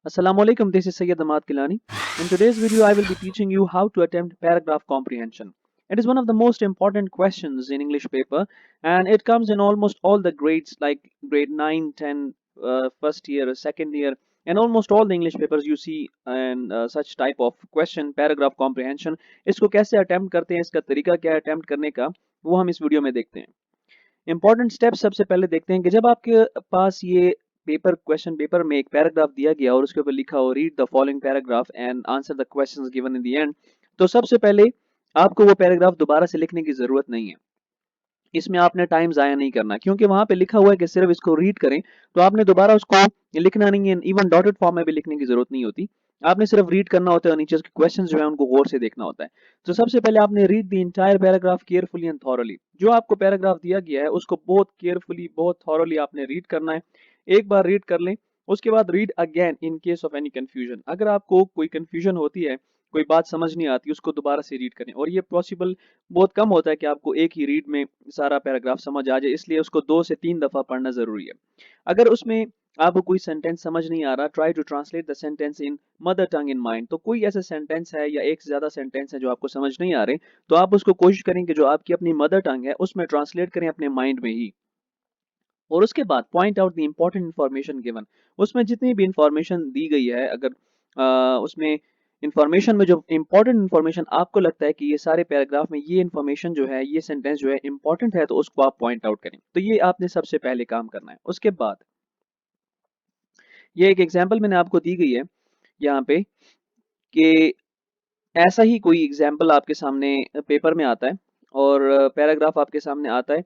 Assalamualaikum, this is Sayyid Ahmad Kilani. In today's video, I will be teaching you how to attempt paragraph comprehension. It is one of the most important questions in English paper and it comes in almost all the grades like grade 9, 10, first year, second year and almost all the English papers you see and such type of question paragraph comprehension. इसको कैसे attempt करते हैं, इसका तरीका क्या है attempt करने का, वो हम इस वीडियो में देखते हैं। इंपॉर्टेंट स्टेप्स सबसे पहले देखते हैं कि जब आपके पास ये क्वेश्चन पेपर में एक पैराग्राफ दिया गया और उसके ऊपर लिखा हो read the following paragraph and answer the questions given in the end, तो सबसे पहले आपको वो पैराग्राफ दोबारा से लिखने की जरूरत नहीं है। इसमें आपने टाइम जाया नहीं करना क्योंकि वहां पे लिखा हुआ है कि सिर्फ इसको रीड करें, तो आपने दोबारा उसको लिखना नहीं है। इवन डॉटेड फॉर्म में भी लिखने की जरूरत नहीं होती, आपने सिर्फ रीड करना होता है और नीचे उसके क्वेश्चन जो है उनको गौर से देखना होता है। तो सबसे पहले आपने read the entire paragraph carefully and thoroughly. जो आपको पैराग्राफ दिया गया है उसको बहुत केयरफुली बहुत थॉरली आपने रीड करना है। एक बार रीड कर लें, उसके बाद read again in case of any confusion. अगर आपको कोई कंफ्यूजन होती है, कोई बात समझ नहीं आती, उसको दोबारा से रीड करें। और ये पॉसिबल बहुत कम होता है कि आपको एक ही रीड में सारा पैराग्राफ समझ आ जाए, इसलिए उसको 2 से 3 दफा पढ़ना जरूरी है। अगर उसमें आपको कोई सेंटेंस समझ नहीं आ रहा, try to translate the sentence in mother tongue in mind. तो कोई ऐसा सेंटेंस है या एक से ज्यादा सेंटेंस है जो आपको समझ नहीं आ रहे, तो आप उसको कोशिश करें कि जो आपकी अपनी मदर टंग है उसमें ट्रांसलेट करें अपने माइंड में ही। और उसके बाद point out the important information given. उसमें जितनी भी इंफॉर्मेशन दी गई है, अगर उसमें इंफॉर्मेशन में जो इंपॉर्टेंट इन्फॉर्मेशन आपको लगता है कि ये सारे पैराग्राफ में ये इन्फॉर्मेशन जो है, ये सेंटेंस जो है इंपॉर्टेंट है, तो उसको आप पॉइंट आउट करें। तो ये आपने सबसे पहले काम करना है। उसके बाद ये एक एग्जाम्पल मैंने आपको दी गई है यहाँ पे कि ऐसा ही कोई एग्जाम्पल आपके सामने पेपर में आता है और पैराग्राफ आपके सामने आता है,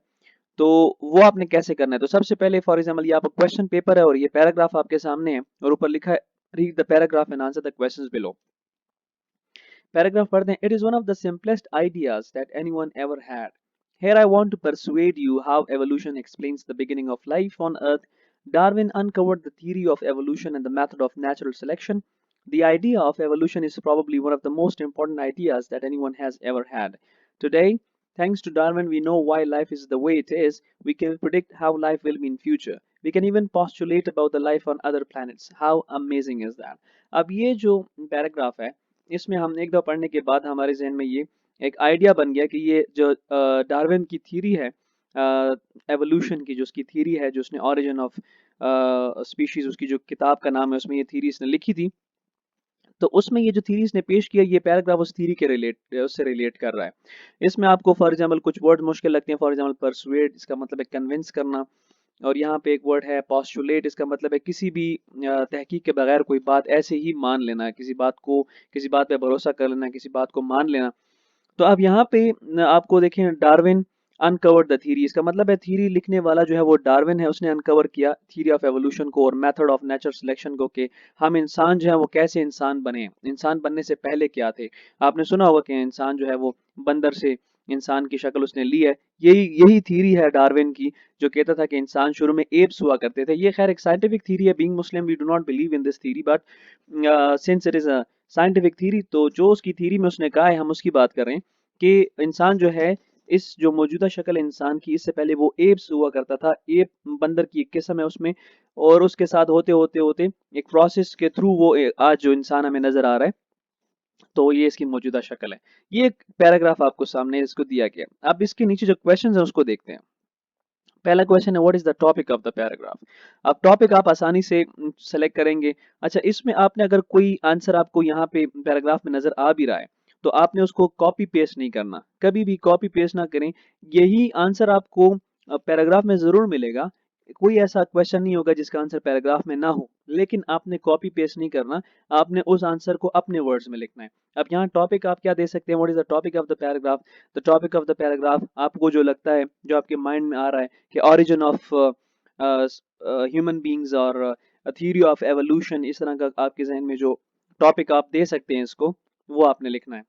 तो वो आपने कैसे करना है। तो सबसे पहले फॉर एग्जांपल ये आपका क्वेश्चन पेपर है और ये पैराग्राफ आपके सामने है और ऊपर लिखा है read the paragraph and answer the questions below. Paragraph पढ़ते हैं। It is one of the simplest ideas that anyone ever had. Here I want to persuade you how evolution explains the beginning of life on Earth. Darwin uncovered the theory of evolution and the method of natural selection. The idea of evolution is probably one of the most important ideas that anyone has ever had. Today, thanks to Darwin, we know why life is the way it is. We can predict how life will be in future. We can even postulate about the life on other planets. How amazing is that? अब ये जो paragraph है, इसमें हम एक दो पढ़ने के बाद हमारे जहन में ये एक आइडिया बन गया कि ये जो डार्विन की थ्योरी है, एवोल्यूशन की जो उसकी थ्योरी है, जो उसने ओरिजिन ऑफ स्पीशीज उसकी जो किताब का नाम है उसमें ये थ्योरी इसने लिखी थी। तो उसमें ये जो थ्योरी इसने पेश किया, ये पैराग्राफ उस थ्योरी के उससे रिलेट कर रहा है। इसमें आपको फॉर एग्जांपल कुछ वर्ड मुश्किल लगते हैं। फॉर एग्जांपल परसुएड, इसका मतलब है कन्विंस करना। और यहाँ पे एक वर्ड है पोस्टुलेट, इसका मतलब है किसी भी तहकीक के बगैर कोई बात ऐसे ही मान लेना, किसी बात को, किसी बात पे भरोसा कर लेना, किसी बात को मान लेना। तो अब यहाँ पे आपको देखें डार्विन अनकवर्ड द थ्योरी, इसका मतलब है थ्योरी लिखने वाला जो है वो डार्विन है, उसने अनकवर किया थ्योरी ऑफ एवोल्यूशन को और मेथड ऑफ नेचुरल सिलेक्शन को, कि हम इंसान जो है वो कैसे इंसान बने, इंसान बनने से पहले क्या थे। आपने सुना होगा कि इंसान जो है वो बंदर से इंसान की शक्ल उसने ली है। यही यही थ्योरी है डार्विन की, जो कहता था कि इंसान शुरू में एप्स हुआ करते थे। ये खैर एक साइंटिफिक थ्योरी है। Being Muslim we do not believe in this theory, but since it is a scientific theory, तो जो उसकी थ्योरी में उसने कहा है हम उसकी बात कर रहे हैं कि इंसान जो है, इस जो मौजूदा शक्ल है इंसान की, इससे पहले वो एप्स हुआ करता था। एप बंदर की एक किस्म है उसमें, और उसके साथ होते होते होते एक प्रोसेस के थ्रू वो आज जो इंसान हमें नजर आ रहा है, तो ये इसकी मौजूदा शक्ल है। ये एक पैराग्राफ आपको सामने इसको दिया गया। अब इसके नीचे जो क्वेश्चन है उसको देखते हैं। पहला क्वेश्चन है what is the topic of the paragraph. अब टॉपिक आप आसानी से सेलेक्ट करेंगे। अच्छा, इसमें आपने अगर कोई आंसर आपको यहाँ पे पैराग्राफ में नजर आ भी रहा है, तो आपने उसको कॉपी पेस्ट नहीं करना, कभी भी कॉपी पेस्ट ना करें। यही आंसर आपको पैराग्राफ में जरूर मिलेगा। कोई ऐसा क्वेश्चन नहीं होगा जिसका आंसर पैराग्राफ में ना हो, लेकिन आपने कॉपी पेस्ट नहीं करना, आपने उस आंसर को अपने वर्ड्स में लिखना है। अब यहाँ टॉपिक आप क्या दे सकते हैं, what is the topic of the paragraph. The topic of the paragraph आपको जो लगता है, जो आपके माइंड में आ रहा है कि origin of human beings और theory of evolution, इस तरह का आपके जहन में जो टॉपिक आप दे सकते हैं इसको, वो आपने लिखना है।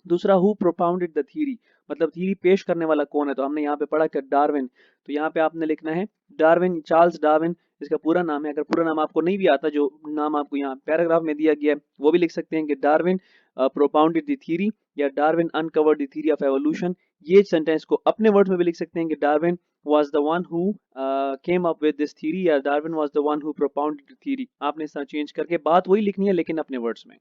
दूसरा, हु प्रोपाउंडेड द थ्योरी, मतलब थ्योरी पेश करने वाला कौन है। तो हमने यहाँ पे पढ़ा कि डार्विन, तो यहाँ पे आपने लिखना है डार्विन, चार्ल्स डार्विन इसका पूरा नाम है। अगर पूरा नाम आपको नहीं भी आता, जो नाम आपको यहाँ पैराग्राफ में दिया गया है वो भी लिख सकते हैं कि डार्विन प्रोपाउंडेड द थ्योरी या Darwin uncovered the theory of evolution. ये सेंटेंस को अपने वर्ड्स में भी लिख सकते हैं कि Darwin was the one who came up with this theory या Darwin was the one who propounded the theory। आपने इस तरह चेंज करके बात वही लिखनी है लेकिन अपने वर्ड्स में।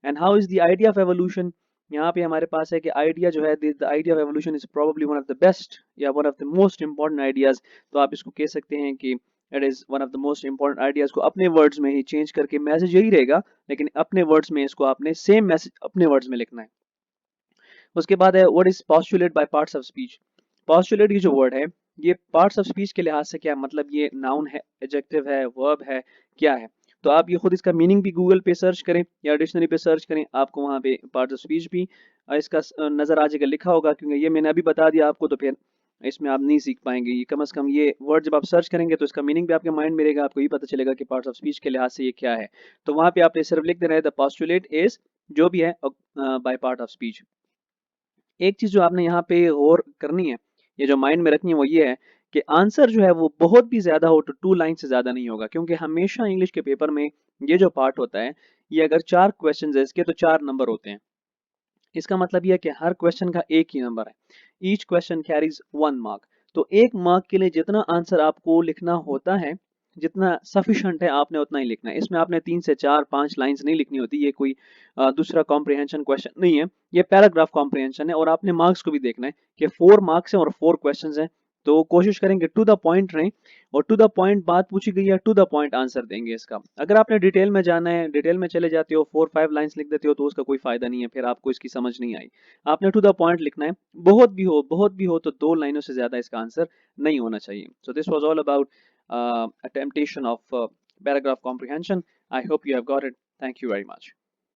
And how is the idea of evolution, यहाँ पे हमारे पास है कि आइडिया जो है the idea of evolution is probably one of the best या one of the most important ideas. तो आप इसको कह सकते हैं कि it is one of the most important ideas को अपने वर्ड्स में ही चेंज करके मैसेज यही रहेगा लेकिन अपने वर्ड्स में इसको आपने सेम मैसेज अपने वर्ड्स में लिखना है। उसके बाद है what is postulate by parts of speech. Postulate ये जो वर्ड है ये पार्ट्स ऑफ स्पीच के लिहाज से क्या मतलब ये नाउन है, एडजेक्टिव है, वर्ब है, क्या है। तो आप ये खुद इसका मीनिंग भी गूगल पे सर्च करें या डिक्शनरी पे सर्च करें, आपको वहाँ पे पार्ट्स ऑफ स्पीच भी इसका नजर आ जाएगा, लिखा होगा। क्योंकि ये मैंने अभी बता दिया आपको तो फिर इसमें आप नहीं सीख पाएंगे। ये कम से कम ये वर्ड जब आप सर्च करेंगे तो इसका मीनिंग भी आपके माइंड में रहेगा, आपको ये पता चलेगा कि पार्ट्स ऑफ स्पीच के लिहाज से ये क्या है। तो वहाँ पे आपने सिर्फ लिख देना है द पॉस्टुलेट इज जो भी है बाय पार्ट ऑफ स्पीच। एक चीज जो आपने यहाँ पे गौर करनी है, ये जो माइंड में रखनी है वो ये है कि आंसर जो है वो बहुत भी ज्यादा हो तो 2 लाइन से ज्यादा नहीं होगा। क्योंकि हमेशा इंग्लिश के पेपर में ये जो पार्ट होता है ये अगर 4 क्वेश्चन है इसके तो 4 नंबर होते हैं। इसका मतलब यह है कि हर क्वेश्चन का एक ही नंबर है। Each question carries 1 mark. तो 1 मार्क के लिए जितना आंसर आपको लिखना होता है, जितना सफिशेंट है आपने उतना ही लिखना है। इसमें आपने 3 से 4 5 लाइंस नहीं लिखनी होती। ये कोई दूसरा कॉम्प्रिहेंशन क्वेश्चन नहीं है, ये पैराग्राफ कॉम्प्रिहेंशन है। और आपने मार्क्स को भी देखना है कि 4 मार्क्स हैं और 4 क्वेश्चंस हैं। तो कोशिश करेंगे टू द पॉइंट रहें और टू द पॉइंट बात पूछी गई है टू द पॉइंट आंसर देंगे इसका। अगर आपने डिटेल में जाना है, डिटेल में चले जाते हो, 4-5 लाइंस लिख देते हो तो उसका कोई फायदा नहीं है, फिर आपको इसकी समझ नहीं आई। आपने टू द पॉइंट लिखना है, बहुत भी हो तो 2 लाइनों से ज्यादा इसका आंसर नहीं होना चाहिए। So this was all about attemptation of paragraph comprehension. I hope you have got it. Thank you very much.